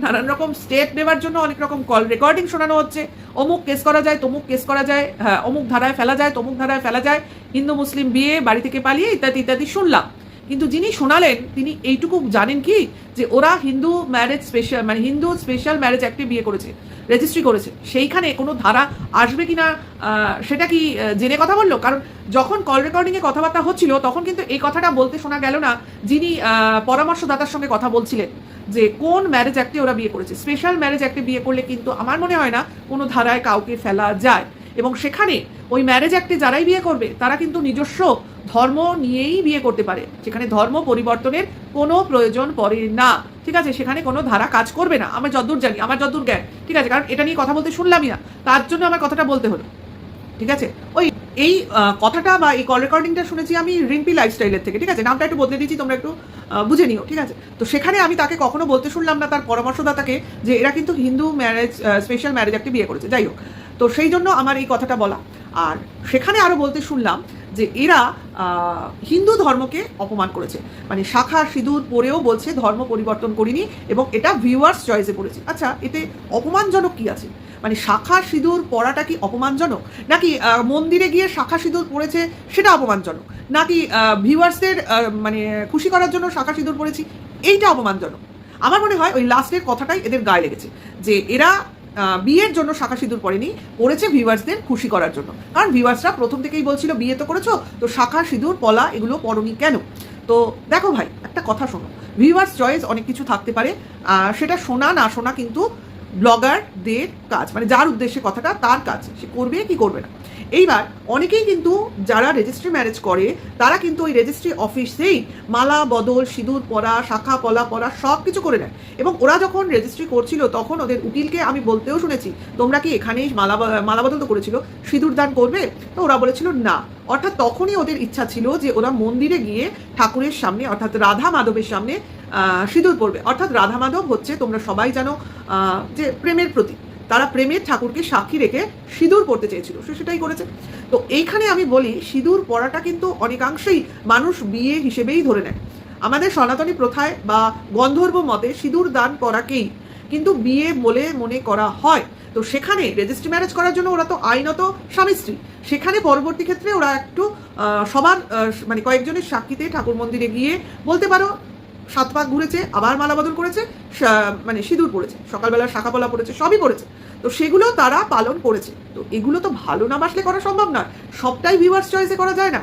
নানান রকম স্টেপ নেওয়ার জন্য অনেক রকম কল রেকর্ডিং শোনানো হচ্ছে, অমুক কেস করা যায়, তমুক কেস করা যায়, হ্যাঁ অমুক ধারায় ফেলা যায়, তমুক ধারায় ফেলা যায়, হিন্দু মুসলিম বিয়ে, বাড়ি থেকে পালিয়ে, ইত্যাদি ইত্যাদি শুনলাম। কিন্তু যিনি শোনালেন তিনি এইটুকু জানেন কি যে ওরা হিন্দু ম্যারেজ স্পেশাল মানে হিন্দু স্পেশাল ম্যারেজ অ্যাক্টে বিয়ে করেছে, রেজিস্ট্রি করেছে, সেইখানে কোনো ধারা আসবে কিনা সেটা কি জেনে কথা বললো? কারণ যখন কল রেকর্ডিংয়ে কথাবার্তা হচ্ছিল তখন কিন্তু এই কথাটা বলতে শোনা গেল না যিনি পরামর্শদাতার সঙ্গে কথা বলছিলেন যে কোন ম্যারেজ অ্যাক্টে ওরা বিয়ে করেছে। স্পেশাল ম্যারেজ অ্যাক্টে বিয়ে করলে কিন্তু আমার মনে হয় না কোনো ধারায় কাউকে ফেলা যায়, এবং সেখানে ওই ম্যারেজ অ্যাক্টে যারাই বিয়ে করবে তারা কিন্তু নিজস্ব ধর্ম নিয়েই বিয়ে করতে পারে, সেখানে ধর্ম পরিবর্তনের কোনো প্রয়োজন পড়ে না, ঠিক আছে? সেখানে কোনো ধারা কাজ করবে না, আমার যতদূর জানি, আমার যতদূর জ্ঞান, ঠিক আছে? কারণ এটা নিয়ে কথা বলতে শুনলামই না, তার জন্য আমার কথাটা বলতে হলো, ঠিক আছে? ওই এই কথাটা বা এই কল রেকর্ডিংটা শুনেছি আমি রিম্পি লাইফস্টাইলের থেকে, ঠিক আছে? নামটা একটু বদলে দিয়েছি, তোমরা একটু বুঝে নিও, ঠিক আছে? তো সেখানে আমি তাকে কখনো বলতে শুনলাম না, তার পরামর্শদাতাকে, যে এরা কিন্তু হিন্দু ম্যারেজ স্পেশাল ম্যারেজ একটা বিয়ে করেছে। যাই হোক, তো সেই জন্য আমার এই কথাটা বলা। আর সেখানে আরও বলতে শুনলাম যে এরা হিন্দু ধর্মকে অপমান করেছে, মানে শাখা সিঁদুর পরেও বলছে ধর্ম পরিবর্তন করিনি, এবং এটা ভিউয়ার্স চয়েসে পড়েছে। আচ্ছা, এতে অপমানজনক কি আছে? মানে শাখা সিঁদুর পরাটা কি অপমানজনক, নাকি মন্দিরে গিয়ে শাখা সিঁদুর পরেছে সেটা অপমানজনক, নাকি ভিউয়ার্সদের মানে খুশি করার জন্য শাখা সিঁদুর পরেছি এইটা অপমানজনক? আমার মনে হয় ওই লাস্টের কথাটাই এদের গায়ে লেগেছে, যে এরা বিয়ের জন্য শাখা সিঁদুর পরেনি, পড়েছে ভিউয়ার্সদের খুশি করার জন্য। কারণ ভিউয়ার্সরা প্রথম থেকেই বলছিল বিয়ে তো করেছো, তো শাখা সিঁদুর পলা এগুলো পরনি কেন? তো দেখো ভাই, একটা কথা শোনো, ভিউয়ার্স চয়েস অনেক কিছু থাকতে পারে, সেটা শোনা না শোনা কিন্তু ব্লগারদের কাজ, মানে যার উদ্দেশ্যে কথাটা তার কাজ, সে করবে কি করবে না। এইবার অনেকেই কিন্তু যারা রেজিস্ট্রি ম্যারেজ করে তারা কিন্তু ওই রেজিস্ট্রি অফিসেই মালা বদল, সিঁদুর পরা, শাখা পলা পরা সব কিছু করে নেয়। এবং ওরা যখন রেজিস্ট্রি করছিল তখন ওদের উকিলকে আমি বলতেও শুনেছি, তোমরা কি এখানেই মালা বদল তো করেছিল, সিঁদুর দান করবে? তো ওরা বলেছিল না। অর্থাৎ তখনই ওদের ইচ্ছা ছিল যে ওরা মন্দিরে গিয়ে ঠাকুরের সামনে, অর্থাৎ রাধা মাধবের সামনে সিঁদুর পরবে। অর্থাৎ রাধা মাধব হচ্ছে, তোমরা সবাই জানো, যে প্রেমের প্রতীক, তারা প্রেমের ঠাকুরকে সাক্ষী রেখে সিঁদুর পরতে চেয়েছিল, সে সেটাই করেছে। তো এইখানে আমি বলি, সিঁদুর পরাটা কিন্তু অনেকাংশেই মানুষ বিয়ে হিসেবেই ধরে নেয়। আমাদের সনাতনী প্রথায় বা গন্ধর্ব মতে সিঁদুর দান করাকেই কিন্তু বিয়ে বলে মনে করা হয়। তো সেখানে রেজিস্ট্রি ম্যারেজ করার জন্য ওরা তো আইনত স্বামী স্ত্রী, সেখানে পরবর্তী ক্ষেত্রে ওরা একটু সবার মানে কয়েকজনের সাক্ষীতে ঠাকুর মন্দিরে গিয়ে বলতে পারো 7 পাক ঘুরেছে, আবার মালা বদল করেছে, মানে সিঁদুর পড়েছে, সকালবেলা শাখা পলা পড়েছে, সবই করেছে। তো সেগুলো তারা পালন করেছে। তো এগুলো তো ভালো না বাসলে করা সম্ভব নয়, সবটাই ভিউয়ার্স চয়েসে করা যায় না।